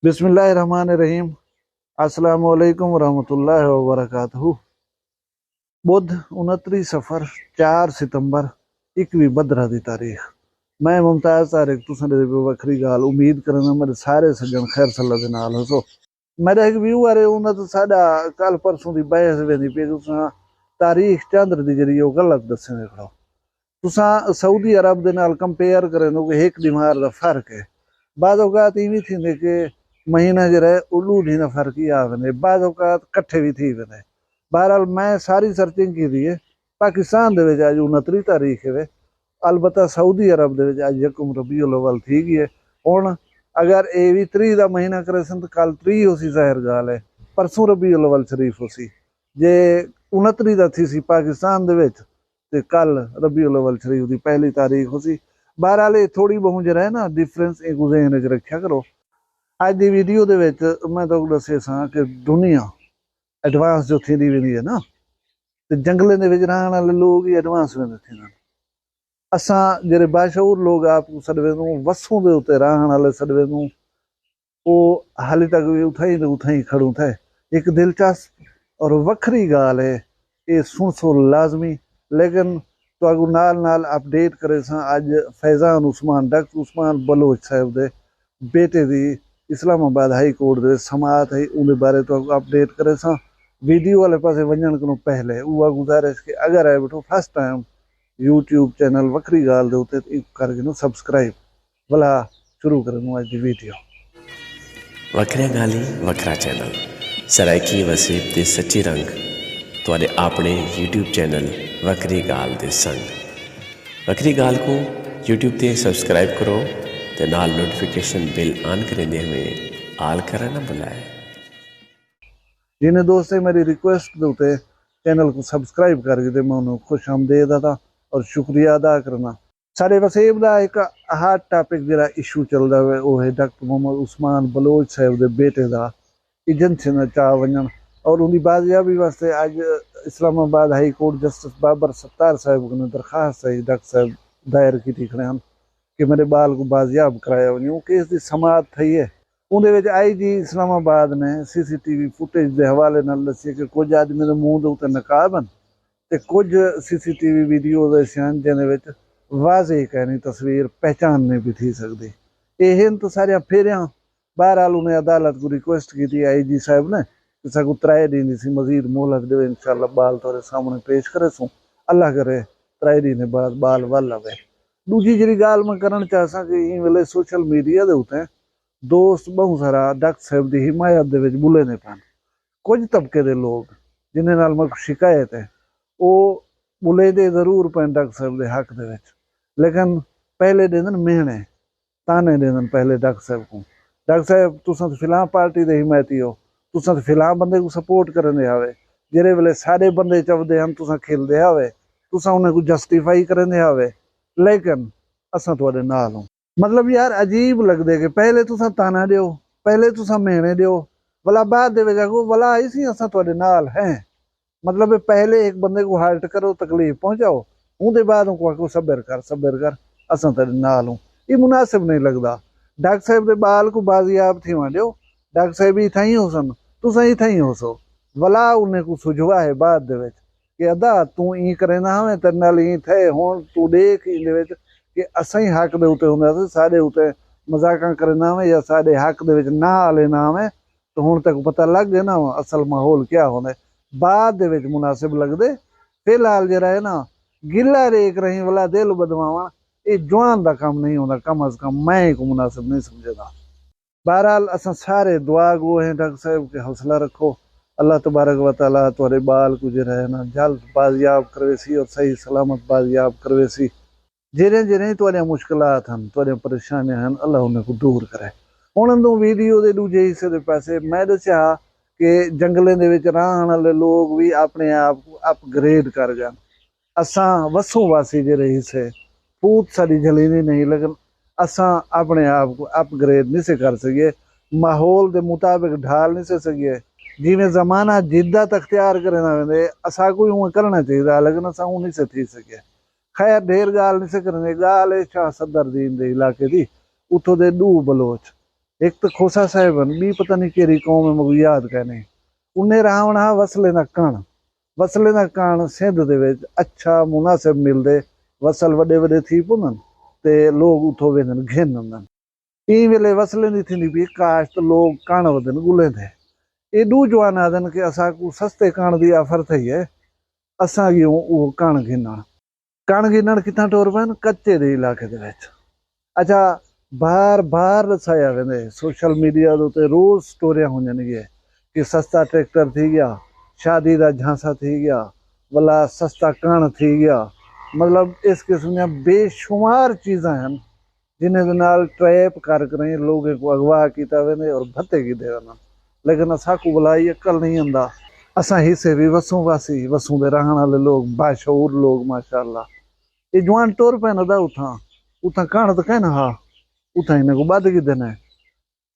बिस्मिल्लाहिर्रहमानिर्रहीम। अस्सलामु अलैकुम वरहमतुल्लाहि वबरकातुहू। बुध 29 सफ़र 4 सितंबर 21 बदरा दी तारीख। मैं मुमताज़ तारिक तुसां दे वखरी गाल उम्मीद करना मेरे सारे सज्जन खैर सल्ला दे नाल हो। मेरा एक व्यू आ रहे उन्हें तो साडा कल परसों दी बहस वेंदी पे तुसां तारीख चंद्र दी जड़ी ओ गलत दस्से खड़ो। तुसां सऊदी अरब दे नाल कंपेयर करें कि एक दिमाग दा फर्क है। बाद औकात इवें थींदे कि महीना जरा उल्लू ढीना फर्क ही आ वने, बाद औकात कट्ठे भी थी वने। बहरहाल मैं सारी सर्चिंग की दी है। पाकिस्तान दे विच अज 29 तारीख है, अलबत्ता सऊदी अरब दे विच अज यकम रबीउल अव्वल थी गई है। हुण अगर ये भी 30 का महीना करे सन तो कल 30 हो सी, ज़ाहिर गाल है परसों रबीउल अव्वल शरीफ हो सी। जे 29 का थी सी पाकिस्तान दे विच ते कल रबीउल अव्वल शरीफ की पहली तारीख हो सी। बहरहाल ये थोड़ी बहुत जरा है ना डिफरेंस एक ज़हन च रखा करो। अज की वीडियो दे विच मैं तो दसे सा कि दुनिया एडवांस जो थी वेंदी है ना, तो जंगलों के रहने वाले लोग ही एडवांस वेंदे थी। असां जेरे बाशऊर लोग आप सदवे वसों के उत्ते रहने वाले सदवे वो हाली तक भी उथा ही खड़ू थे। एक दिलचस्प और वखरी गाल है, ये सुन सो लाजमी, लेकिन तो नाल नाल अपडेट करे सा अज फैजान उस्मान डॉक्टर उस्मान बलोच साहब दे बेटे दी इस्लामाबाद हाई कोर्ट दे समात है, उनके बारे तो अपडेट करे सा। वीडियो वाले पासे वजन को पहले वह गुजारिश कि अगर आए बैठो फर्स्ट टाइम यूट्यूब चैनल वखरी गाल दे उत्ते करके सब्सक्राइब भला शुरू करूँ अज की वीडियो। वखरिया गाली वखरा चैनल सरायकी वसीब दे सच्ची रंग तुहाडे अपने यूट्यूब चैनल वखरी गाल दे संग। वखरी गाल को यूट्यूब ते सब्सक्राइब करो ते नाल नोटिफिकेशन बिल ऑन करेंदे हुए आल करा ना बुलाए। जिन्हें दोस्तों मेरी रिक्वेस्ट दे चैनल को सब्सक्राइब करके दे मैं उन्हें खुश आमदेद अदा और शुक्रिया अदा करना। सारे वसीब का एक हार्ट टॉपिक जरा इशू चलता है वो है डॉक्टर मोहम्मद उस्मान बलोच साहब के बेटे का एजेंसी ने चाह वजन और उनकी बाजियाबी वास्ते अज Islamabad high court justice Babar Sattar Sahab ने दरखास्त है डॉक्टर साहब दायर की खड़े हैं कि मेरे बाल को बाजियाब कराया वजे। वो केस की समात थी है। उन्हें आई जी इस्लामाबाद ने CCTV फुटेज के हवाले दसी कि कुछ आदमी के मूँह के उत्ते नकाब हैं तो कुछ CCTV वीडियो ऐसे हैं जिन्हें वाजे कहनी तस्वीर पहचानने भी थी सकती। यह तो सारिया फेरिया। बहरहाल उन्हें अदालत को रिक्वेस्ट की थी IG साहब ने कि सगू 3 दिन सी मजीद मोहलत दे, इंशाअल्लाह बाल थोड़े सामने पेश करे सूँ, अल्लाह करे 3 दिन बाद बाल वल आवे। दूजी जी गाल मैं करना चाहसा कि इन वेले सोशल मीडिया के उत्ते दोस्त बहुत सारा डॉक्टर साहब की हिमायत दे बुले ने पैन। कुछ तबके के लोग जिन्हें नाल मैं शिकायत है वो बुले दे जरूर पैन डॉक्टर साहब के हक दे, लेकिन पहले दे दिन मेहने ताने दे दिन पहले डॉक्टर साहब को, डॉक्टर साहब तुसा तो फिलहाल पार्टी के हिमायती हो, तुसा तो फिलहाल बंदे को सपोर्ट करने आवे। जेरे वेले सारे बंदे चवदे हम तुसा खेलते आवे, तुसा उन्हें को जस्टिफाई करने आवे, लेकिन असा तुहाडे नाल हो। मतलब यार अजीब लगदे कि पहले तुसा ताना दियो, पहले तुसा मेहने दियो, भला बाद दे विच आखो भला इसी असा तुहाडे नाल हैं। मतलब पहले एक बंदे को हर्ट करो, तकलीफ पहुंचाओ, उनके बाद उनको आखो सब्र कर असा तेरे नाल हूँ। ये मुनासिब नहीं लगता। डॉक्टर साहब के बाल को बाजियाब थी वहाँ दियो, डॉक्टर साहब इतना ही हो सन, तुसा इतना ही हो सो, भला उन्हें को सुझवा है बाद दे विच कि अदा तू ई करे ना हमें तेरे नाल ई थे हुण तू देख इहदे विच कि असा ही हक दे उत्ते हुंदा सी, साडे उत्ते मजाकां करे ना हमें या साडे हक दे विच ना आले ना हमें, तो हुण तक पता लग गया ना असल माहौल क्या होना है। बाद दे विच मुनासिब लगदे। फिलहाल जरा है ना गिला रेक रही वाला दिल बदवावा ये जवान का काम नहीं होता, कम अज कम मैं को मुनासिब नहीं समझता। बहरहाल असा सारे दुआ गो हैं डॉक्टर साहब के हौसला रखो, अल्लाह तबारक व तआला तुहारे बाल को जो है ना जल्द बाजियाब करवेसी और सही सलामत बाजियाब करवेसी। जिन्हें जिन्हें तुहारियां मुश्किलात हैं तुहारियां परेशानियां हैं अल्लाह उन्हें को दूर करे। हुण तू वीडियो के दूजे हिस्से के पासे मैं दस्या कि जंगलों के विच रहने वाले लोग भी अपने आप को अपग्रेड कर गए। असा वसों वासी जेरे हिस्से पूत साड़ी जलीनी नहीं, लेकिन असा अपने आप को अपग्रेड नहीं से कर सके, माहौल के मुताबिक ढाल नहीं से सके। जिमें जमाना जिद्दत अख्तियार करे ना वे असा को यूँ करना चाहिए, लेकिन असा ऊ नहीं से थी सके। खैर ढेर गाल नहीं से करने, गाल है शाह सदर दीन के इलाके की, उतों के 2 बलोच एक तो खोसा साहिब बी पता नहीं केरी कौम है मैं याद कहने उन्हें रावणा वसले ना कण सिंध दे विच अच्छा मुनासिब मिलदे वसल वडे वडे थी पुनन ते लोग उथों वेंदन घेनन ई वेले वसले दी थींदी भी काश्त लोग कण वदन गुलेंदे एडू जवान आदन के असा को सस्ते कण दी ऑफर थई है असा गियो वो कण गिनण कितना टोर पन कच्चे दे इलाके दे विच अच्छा बार बार दसाया वेंदे सोशल मीडिया दे उत्ते रोज स्टोरियां होंदियां कि सस्ता ट्रैक्टर थी गया शादी का झांसा थी गया वाला सस्ता कण थी गया मतलब इस किस्म दी बेशुमार चीज़ां हैं जिन्हें नाल ट्रैप कर करें लोगों को अगवा किया वेंदे और भत्ते की दे वञनि लेकिन असांको भलाई अकल नहीं आंदा असां हिस्से भी वसूं वासी वसूं दे रहण वाले लोग बाशऊर लोग माशाअल्लाह ये जवान टुर पैन अदा उथां कण तो कहना हा उथां इन्हें को बद की देना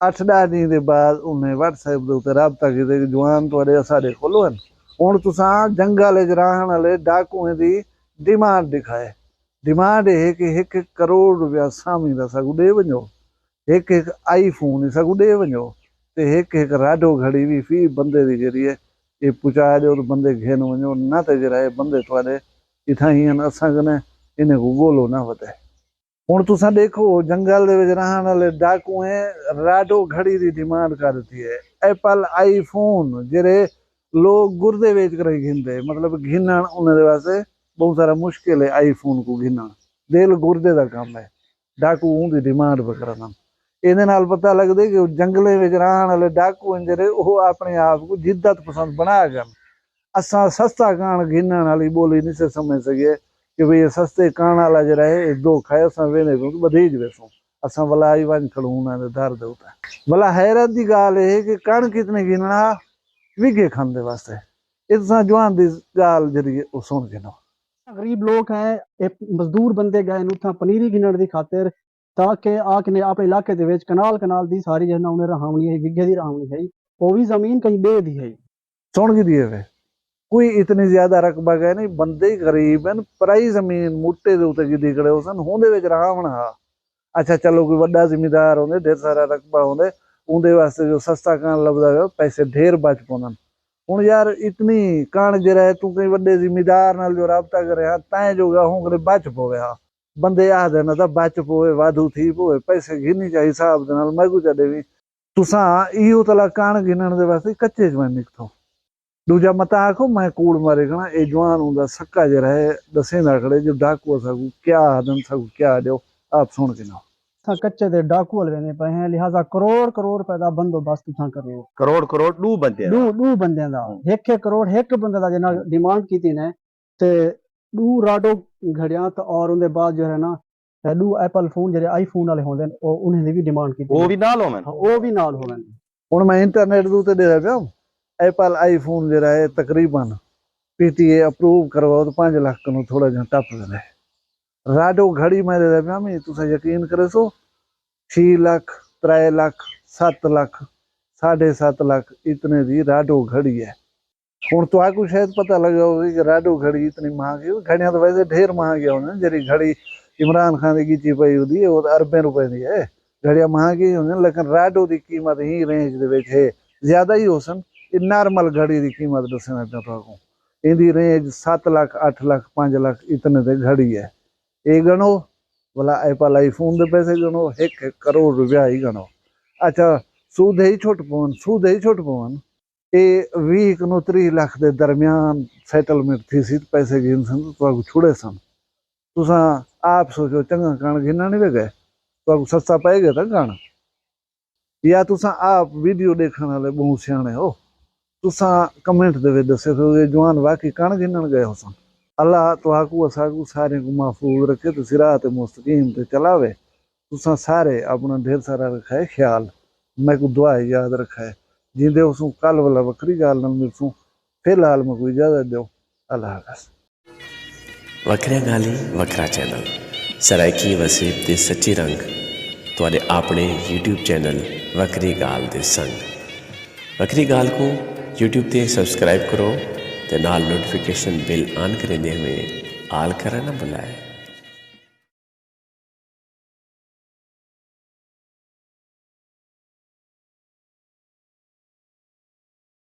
8-10 दिन के बाद उन्हें व्हाट्सएप के उत्ते राबता किया कि जवान तुहाडे साडे कोल हन हुण तुसां जंगल च रहण वाले डाकुएं दी डिमांड दिखाए डिमांड है कि 1 करोड़ रुपया सामी दा सगु दे वञो 1 आईफोन सगु दे वञो ते 1 राडो घड़ी भी फी बंदे दी जरी है ये पुचा जो तो बंदे घेन वञो ना ते जरा बंदे तुहाडे इथां ही असां कने इन्हें को बोलो ना वधे हुण तुसां देखो जंगल दे विच रहण वाले डाकुएं राडो घड़ी की डिमांड कर दी है एप्पल आईफोन जेरे लोग गुर्दे बेच कर घिनते मतलब घिनण उन्हें वास्ते बहुत सारा मुश्किल है आईफोन को घिनण दिल गुर्दे का काम है डाकू उनकी डिमांड पर करन इहदे नाल पता लगदा कि जंगले विच रहण वाले डाकू जेरे वो अपने आप को जिद्दत पसंद बना गए असां सस्ता कण घिनण वाली बोली नहीं से समझ सके कि भई सस्ते कण वाला जरा है धोखा है असां वेंदे पियूं बधीज वेसूं असां भला आई वञ खड़ूं उन्हां दे दर दे उत्ते भला हैरत दी ॻाल्हि है कि कण कितने गिनणा विघे खंदे वास्ते इस जवान दी ॻाल्हि जरी वो सुन के ना गरीब लोग हैं एक मजदूर बंदे गए उथा पनीरी गिनण दी खातिर ताकि आके अपने इलाके दे विच कनाल दी सारी जो उन्हें रहावनी है विघे दी रहावनी है वो भी जमीन कहीं बे दी है सुन की दिए वे कोई इतनी ज्यादा रकबा गए नहीं बंदे ही गरीब हैं पराई जमीन मुट्टे दे उत्ते गिदी खड़े हो सन होंदे विच रहावण हा अच्छा चलो कोई वड्डा जिमीदार होंदे ढेर सारा रकबा होंदे उनदे वास्ते जो सस्ता कण लभदा पैसे ढेर बच पवंदन हुण यार इतनी कण जरा तू कई वड्डे जिमीदार नाल जो राबता करे हा तैं जो गाहूं करे बच पवे हा बंदे आखदे न तां बच पवे वाधू थी पवे पैसे गिनी जा हिसाब दे नाल मैगू चढ़े भी तुसां इहो तला कण गिनण दे वास्ते कच्चे च वञ निकतो दूजा मत आखो मैं कूड़ मारे गणा ए जवान हुंदा सक्का जरा है दसेंदा खड़े जो डाकू सकू क्या आदम सकू क्या दो आप सुन के ना कच्चे दे डाकू हल वेंदे पे हैं लिहाजा करोड़ रुपए दा बंदोबस्त तुसां करो करोड़ दू बंदे दू बंदे दा 1 करोड़ 1 बंदे दा जना डिमांड कीती ने ते दू राडो घड़ियां तो और उनके बाद जो है ना दू एप्पल फोन जेरे आईफोन वाले होंदे ओ उन्हें दी भी डिमांड कीती वो भी नाल होवन वो भी नाल होवन हुण मैं इंटरनेट दे उत्ते दे पिया एप्पल आईफोन जरा है तकरीबन पीटीए अप्रूव करवाओ तो 5 लाख कनो थोड़ा जहा टप गए राडो घड़ी मेरे दे पिया मैं तुसा यकीन करे सो 6 लाख 3 लाख 7 लाख 7.5 लाख इतने दी राडो घड़ी है हुण तो आपको शायद पता लगा होगा कि राडो घड़ी इतनी महंगी घड़ियां तो वैसे ढेर महंगी होने जरी घड़ी इमरान खान की गिची पई होती वो अरबें रुपए की है घड़ियां महंगी होने लेकिन राडो की कीमत ही रेंज दे विच है ज्यादा ही हो सन नॉर्मल घड़ी की कीमत दसना पिया तो इंदी रेंज 7 लाख 8 लाख 5 लाख इतने ते घड़ी है ये गणो भला एप्पल आईफोन दे पैसे गणो 1 करोड़ रुपया ही गणो अच्छा सूद ही छुट पवन ये 20 नु 30 लाख के दरमियान सैटलमेंट थी सी पैसे गिन सन तो छुड़े सन तुसा आप सोचो चंगा कण गिना नहीं गए तो सस्ता पै गए था कण या तुसा आप वीडियो देखने वाले बहुत सियाने हो तुसा कमेंट दे दसे तो ये जवान वाकई कण गिनण गए हो सन अल्लाह तो आकू असाकू सारे को महफूज रखे तो सिरात मुस्तकीम ते चलावे तुसा सारे अपना ढेर सारा रखा है ख्याल मैं को दुआ याद रखा है जिंदे उसू कल वाला वक्री गाल नाल मिलसूं फिलहाल मैं कोई इजाजत दो अल्लाह हाफ़िज़ वखरिया गाली वखरा चैनल सराइकी वसीब दे सच्चे रंग तुहाडे अपने YouTube चैनल वखरी गाल दे संग वखरी गाल को YouTube ते सब्सक्राइब करो ते नाल नोटिफिकेशन बिल ऑन करेंदे हुए आल करना ना भुलाए।